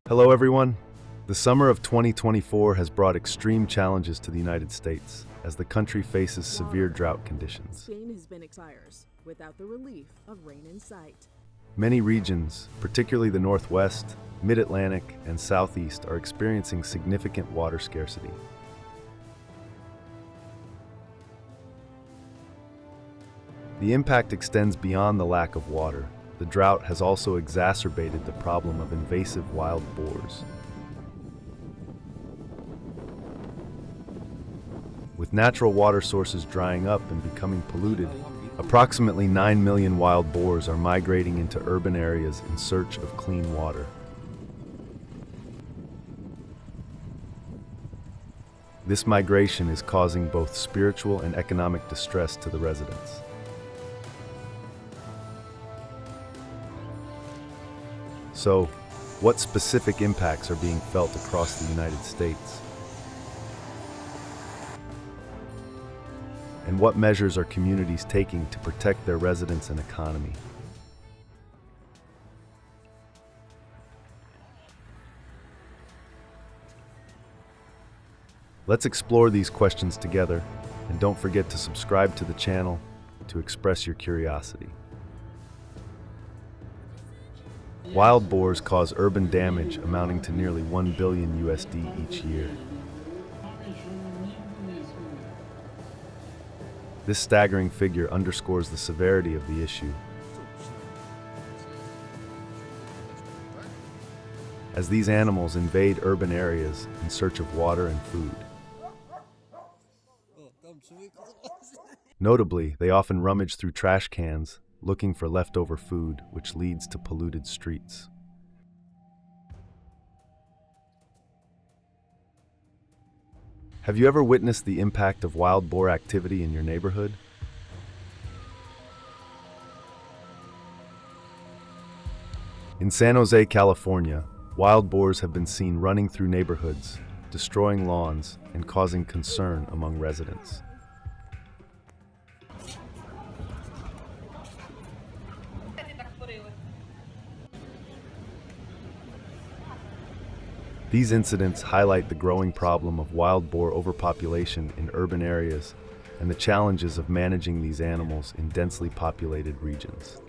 Hello everyone. The summer of 2024 has brought extreme challenges to the United States as the country faces severe drought conditions. Spain has been expires without the relief of rain in sight. Many regions, particularly the Northwest, Mid-Atlantic, and Southeast, are experiencing significant water scarcity. The impact extends beyond the lack of water. The drought has also exacerbated the problem of invasive wild boars. With natural water sources drying up and becoming polluted, approximately 9 million wild boars are migrating into urban areas in search of clean water. This migration is causing both spiritual and economic distress to the residents. So, what specific impacts are being felt across the United States? And what measures are communities taking to protect their residents and economy? Let's explore these questions together, and don't forget to subscribe to the channel to express your curiosity. Wild boars cause urban damage amounting to nearly 1 billion USD each year. This staggering figure underscores the severity of the issue. As these animals invade urban areas in search of water and food. Notably, they often rummage through trash cans, looking for leftover food, which leads to polluted streets. Have you ever witnessed the impact of wild boar activity in your neighborhood? In San Jose, California, wild boars have been seen running through neighborhoods, destroying lawns, and causing concern among residents. These incidents highlight the growing problem of wild boar overpopulation in urban areas and the challenges of managing these animals in densely populated regions.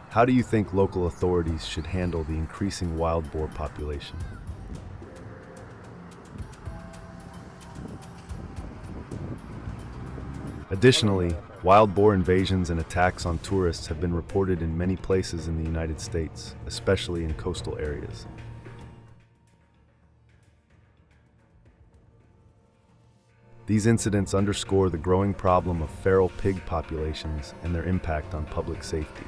How do you think local authorities should handle the increasing wild boar population? Additionally, wild boar invasions and attacks on tourists have been reported in many places in the United States, especially in coastal areas. These incidents underscore the growing problem of feral pig populations and their impact on public safety.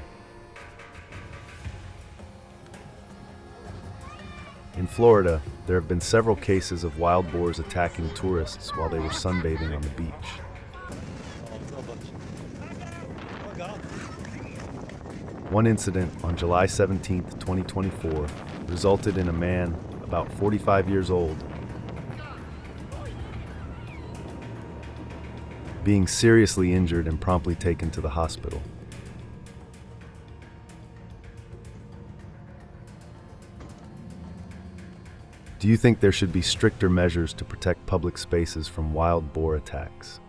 In Florida, there have been several cases of wild boars attacking tourists while they were sunbathing on the beach. One incident on July 17, 2024, resulted in a man, about 45 years old, being seriously injured and promptly taken to the hospital. Do you think there should be stricter measures to protect public spaces from wild boar attacks?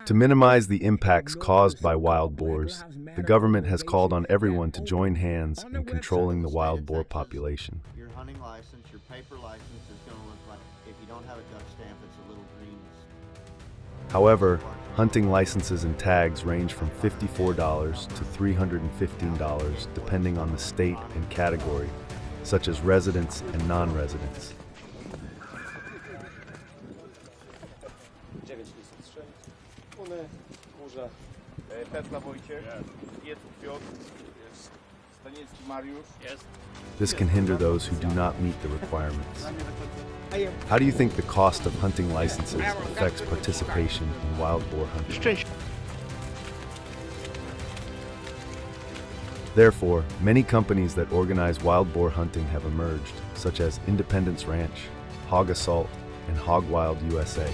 To minimize the impacts caused by wild boars, the government has called on everyone to join hands in controlling the wild boar population. Your hunting license, your paper license is going to look like, if you don't have a Dutch stamp, it's a little green. However, hunting licenses and tags range from $54 to $315 depending on the state and category, such as residents and non-residents. This can hinder those who do not meet the requirements. How do you think the cost of hunting licenses affects participation in wild boar hunting? Therefore, many companies that organize wild boar hunting have emerged, such as Independence Ranch, Hog Assault, and Hog Wild USA.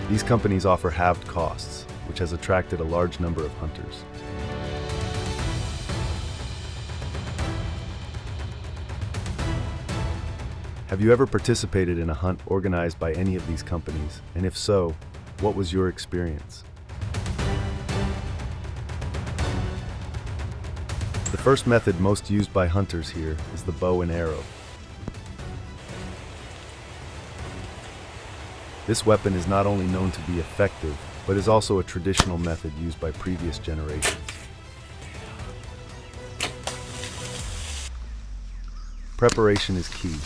These companies offer halved costs, which has attracted a large number of hunters. Have you ever participated in a hunt organized by any of these companies? And if so, what was your experience? The first method most used by hunters here is the bow and arrow. This weapon is not only known to be effective, but is also a traditional method used by previous generations. Preparation is key.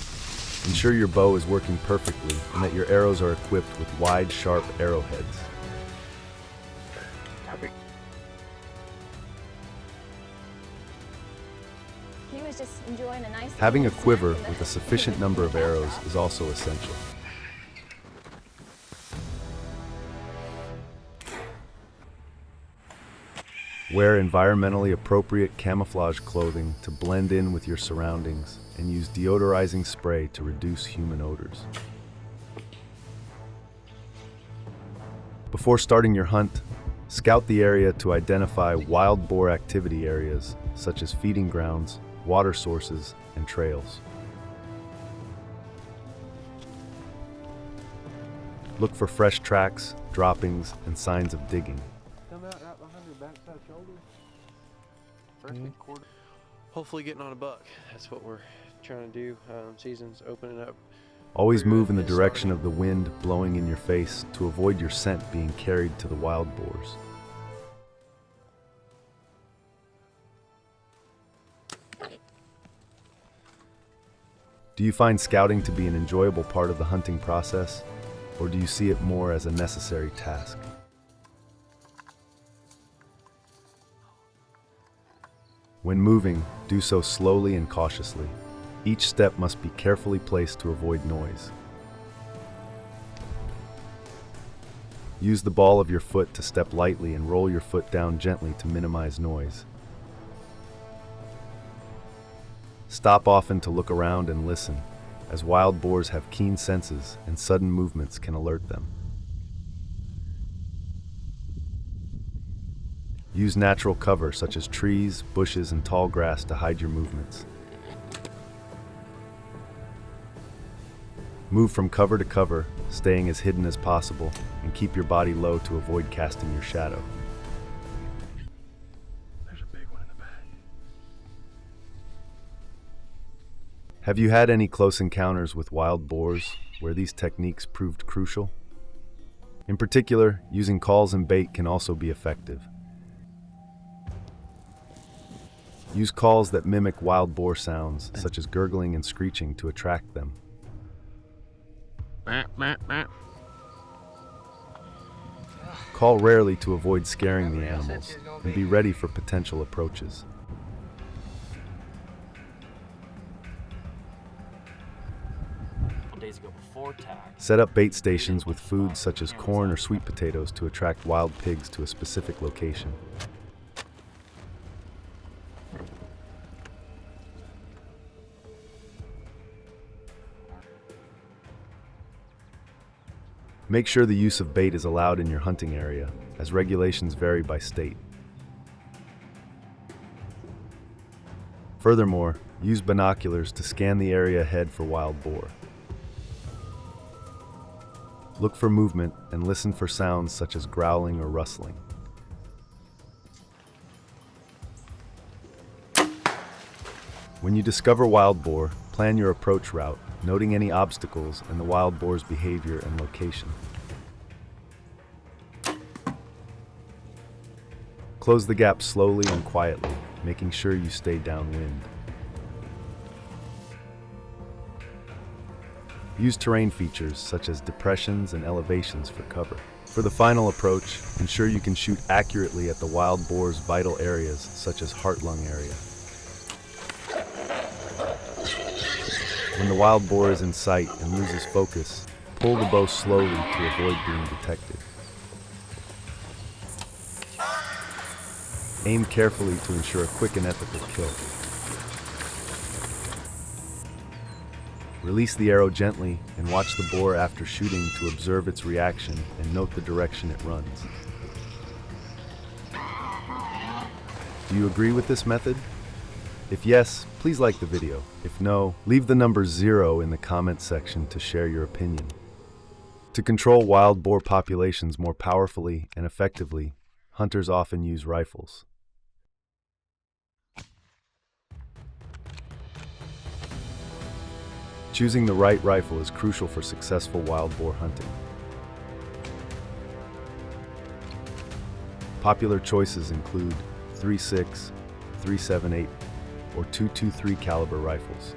Ensure your bow is working perfectly and that your arrows are equipped with wide, sharp arrowheads. He was just enjoying a nice Having a snack quiver in the- with a sufficient number of arrows is also essential. Wear environmentally appropriate camouflage clothing to blend in with your surroundings, and use deodorizing spray to reduce human odors. Before starting your hunt, scout the area to identify wild boar activity areas such as feeding grounds, water sources, and trails. Look for fresh tracks, droppings, and signs of digging. Come out right behind your backside shoulder. First big quarter. Hopefully getting on a buck. That's what we're trying to do. Season's opening up. Always move in the direction of the wind blowing in your face to avoid your scent being carried to the wild boars. Do you find scouting to be an enjoyable part of the hunting process, or do you see it more as a necessary task? When moving, do so slowly and cautiously. Each step must be carefully placed to avoid noise. Use the ball of your foot to step lightly and roll your foot down gently to minimize noise. Stop often to look around and listen, as wild boars have keen senses and sudden movements can alert them. Use natural cover such as trees, bushes, and tall grass to hide your movements. Move from cover to cover, staying as hidden as possible, and keep your body low to avoid casting your shadow. There's a big one in the back. Have you had any close encounters with wild boars where these techniques proved crucial? In particular, using calls and bait can also be effective. Use calls that mimic wild boar sounds, such as gurgling and screeching, to attract them. Call rarely to avoid scaring the animals, and be ready for potential approaches. Days ago before tag. Set up bait stations with foods such as corn or sweet potatoes to attract wild pigs to a specific location. Make sure the use of bait is allowed in your hunting area, as regulations vary by state. Furthermore, use binoculars to scan the area ahead for wild boar. Look for movement and listen for sounds such as growling or rustling. When you discover wild boar, plan your approach route, noting any obstacles and the wild boar's behavior and location. Close the gap slowly and quietly, making sure you stay downwind. Use terrain features such as depressions and elevations for cover. For the final approach, ensure you can shoot accurately at the wild boar's vital areas such as heart-lung area. When the wild boar is in sight and loses focus, pull the bow slowly to avoid being detected. Aim carefully to ensure a quick and ethical kill. Release the arrow gently and watch the boar after shooting to observe its reaction and note the direction it runs. Do you agree with this method? If yes, please like the video. If no, leave the number 0 in the comments section to share your opinion. To control wild boar populations more powerfully and effectively, hunters often use rifles. Choosing the right rifle is crucial for successful wild boar hunting. Popular choices include 3.6, 3.78, or 2.23 caliber rifles.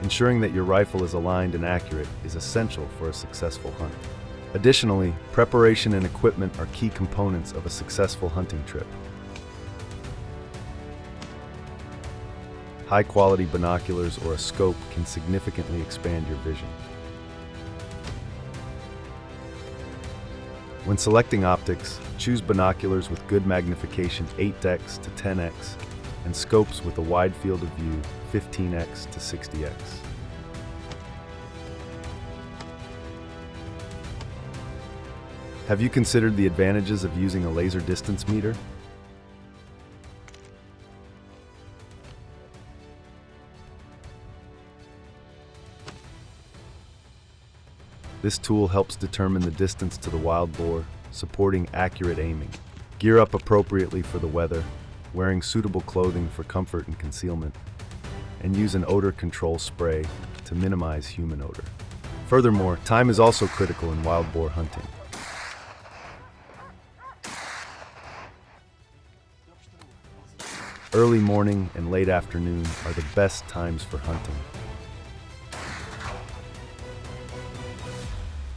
Ensuring that your rifle is aligned and accurate is essential for a successful hunt. Additionally, preparation and equipment are key components of a successful hunting trip. High-quality binoculars or a scope can significantly expand your vision. When selecting optics, choose binoculars with good magnification 8x to 10x and scopes with a wide field of view 15x to 60x. Have you considered the advantages of using a laser distance meter? This tool helps determine the distance to the wild boar, supporting accurate aiming. Gear up appropriately for the weather, wearing suitable clothing for comfort and concealment, and use an odor control spray to minimize human odor. Furthermore, time is also critical in wild boar hunting. Early morning and late afternoon are the best times for hunting,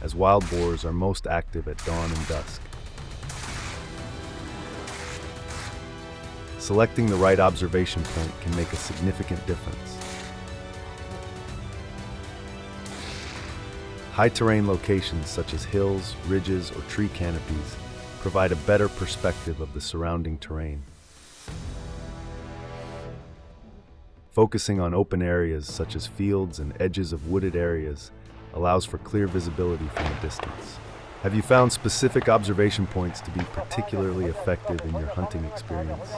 as wild boars are most active at dawn and dusk. Selecting the right observation point can make a significant difference. High-terrain locations such as hills, ridges, or tree canopies provide a better perspective of the surrounding terrain. Focusing on open areas such as fields and edges of wooded areas allows for clear visibility from a distance. Have you found specific observation points to be particularly effective in your hunting experience?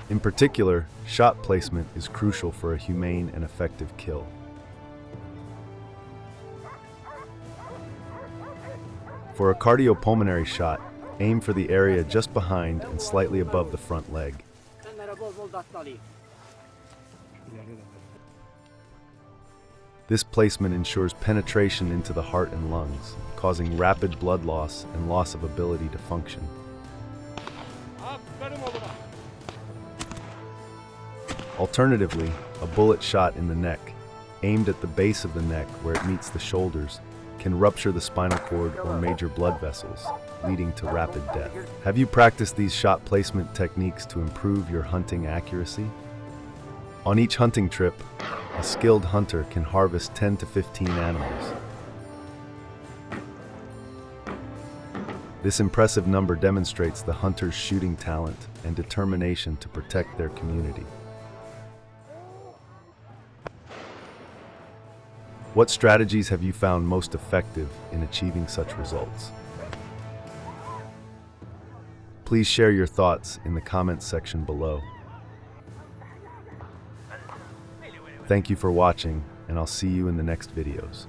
In particular, shot placement is crucial for a humane and effective kill. For a cardiopulmonary shot, aim for the area just behind and slightly above the front leg. This placement ensures penetration into the heart and lungs, causing rapid blood loss and loss of ability to function. Alternatively, a bullet shot in the neck, aimed at the base of the neck where it meets the shoulders, can rupture the spinal cord or major blood vessels, leading to rapid death. Have you practiced these shot placement techniques to improve your hunting accuracy? On each hunting trip, a skilled hunter can harvest 10 to 15 animals. This impressive number demonstrates the hunter's shooting talent and determination to protect their community. What strategies have you found most effective in achieving such results? Please share your thoughts in the comments section below. Thank you for watching, and I'll see you in the next videos.